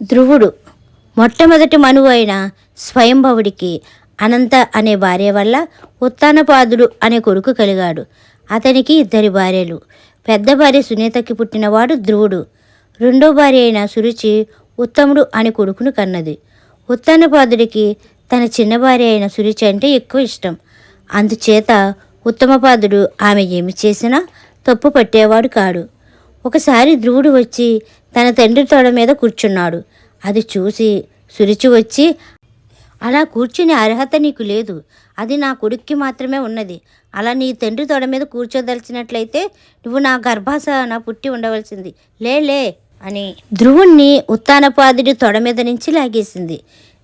ధ్రువుడు మొట్టమొదటి మనువు అయిన స్వయంభవుడికి అనంత అనే భార్య వల్ల ఉత్తానపాదుడు అనే కొడుకు కలిగాడు. అతనికి 2 భార్యలు. పెద్ద భార్య సునీతకి పుట్టినవాడు ధ్రువుడు. రెండో భార్య అయిన సురుచి ఉత్తముడు అనే కొడుకును కన్నది. ఉత్తానపాదుడికి తన చిన్న భార్య అయిన సురుచి అంటే ఎక్కువ ఇష్టం. అందుచేత ఉత్తమపాదుడు ఆమె ఏమి చేసినా తప్పు పట్టేవాడు కాడు. ఒకసారి ధ్రువుడు వచ్చి తన తండ్రి తొడ మీద కూర్చున్నాడు. అది చూసి సురుచి వచ్చి, అలా కూర్చునే అర్హత నీకు లేదు, అది నా కొడుక్కి మాత్రమే ఉన్నది. అలా నీ తండ్రి తొడ మీద కూర్చోదలిచినట్లయితే నువ్వు నా గర్భాసన పుట్టి ఉండవలసింది, లే అని ధ్రువుణ్ణి ఉత్తానపాదుడి తొడ మీద నుంచి లాగేసింది.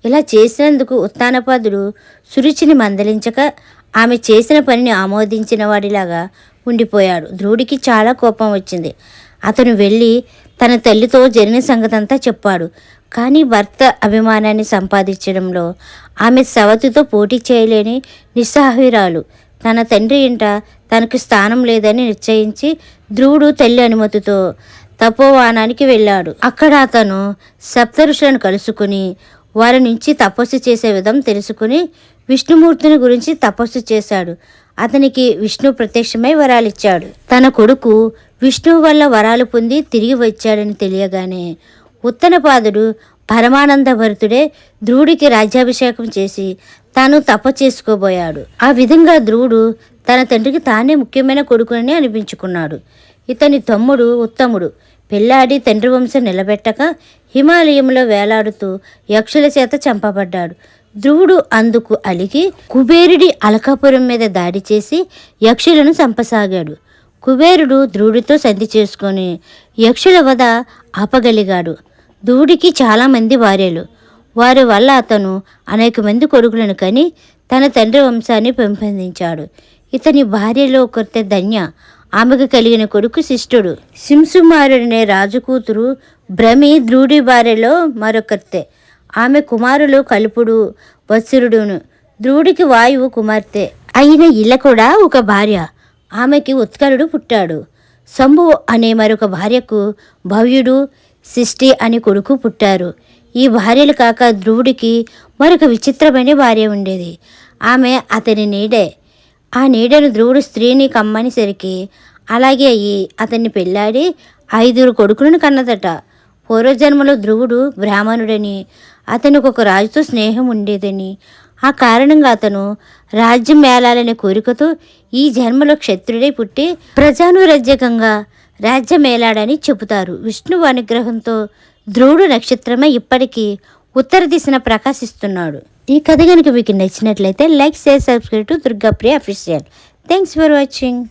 ఇలా చేసినందుకు ఉత్తానపాదుడు సురుచిని మందలించక ఆమె చేసిన పనిని ఆమోదించిన వాడిలాగా ఉండిపోయాడు. ధ్రువుడికి చాలా కోపం వచ్చింది. అతను వెళ్ళి తన తల్లితో జరిగిన సంగతంతా చెప్పాడు. కానీ భర్త అభిమానాన్ని సంపాదించడంలో ఆమె సవతితో పోటీ చేయలేని నిస్సహాయురాలు. తన తండ్రి ఇంట తనకు స్థానం లేదని నిశ్చయించి ధ్రువుడు తల్లి అనుమతితో తపోవనానికి వెళ్ళాడు. అక్కడ అతను సప్తఋషులను కలుసుకుని వారి నుంచి తపస్సు చేసే విధం తెలుసుకుని విష్ణుమూర్తిని గురించి తపస్సు చేశాడు. అతనికి విష్ణు ప్రత్యక్షమై వరాలిచ్చాడు. తన కొడుకు విష్ణువు వల్ల వరాలు పొంది తిరిగి వచ్చాడని తెలియగానే ఉత్తనపాదుడు పరమానంద భరితుడే ధ్రువుడికి రాజ్యాభిషేకం చేసి తాను తప చేసుకోబోయాడు. ఆ విధంగా ధ్రువుడు తన తండ్రికి తానే ముఖ్యమైన కొడుకుని అనిపించుకున్నాడు. ఇతని తమ్ముడు ఉత్తముడు పెళ్లాడి తండ్రి వంశం నిలబెట్టక హిమాలయంలో వేలాడుతూ యక్షుల చేత చంపబడ్డాడు. ధ్రువుడు అందుకు అలిగి కుబేరుడి అలకాపురం మీద దాడి చేసి యక్షులను చంపసాగాడు. కుబేరుడు ధ్రువుడితో సంధి చేసుకొని యక్షుల వధ ఆపగలిగాడు. ధ్రువుడికి చాలామంది భార్యలు. వారి వల్ల అతను అనేక మంది కొడుకులను కని తన తండ్రి వంశాన్ని పెంపొందించాడు. ఇతని భార్యలో ఒకరితే ధన్య. ఆమెకు కలిగిన కొడుకు శిష్టుడు. సింసుమారుడనే రాజు కూతురు భ్రమి ధ్రువుడి భార్యలో మరొకరితే. ఆమె కుమారులు కల్పుడు వత్సరుడును. ధ్రువుడికి వాయువు కుమార్తె అయిన ఇళ్ళ కూడా ఒక భార్య. ఆమెకి ఉత్కరుడు పుట్టాడు. శంభువు అనే మరొక భార్యకు భవ్యుడు శిష్టి అని కొడుకు పుట్టారు. ఈ భార్యలు కాక ధ్రువుడికి మరొక విచిత్రమైన భార్య ఉండేది. ఆమె అతని నీడే. ఆ నీడను ధ్రువుడు స్త్రీని కమ్మని సరికి అలాగే అయ్యి అతన్ని పెళ్ళాడి 5 కొడుకులను కన్నదట. పూర్వజన్మలో ధ్రువుడు బ్రాహ్మణుడని అతనికి ఒక రాజుతో స్నేహం ఉండేదని, ఆ కారణంగా అతను రాజ్యం మేళాలనే కోరికతో ఈ జన్మలో క్షత్రుడై పుట్టి ప్రజానురాజ్యకంగా రాజ్యం మేళాడని చెబుతారు. విష్ణువు అనుగ్రహంతో ధ్రువుడు నక్షత్రమై ఇప్పటికీ ఉత్తర దిశన ప్రకాశిస్తున్నాడు. ఈ కథ కనుక మీకు నచ్చినట్లయితే like, share, subscribe to Durgapriya official. Thanks for watching.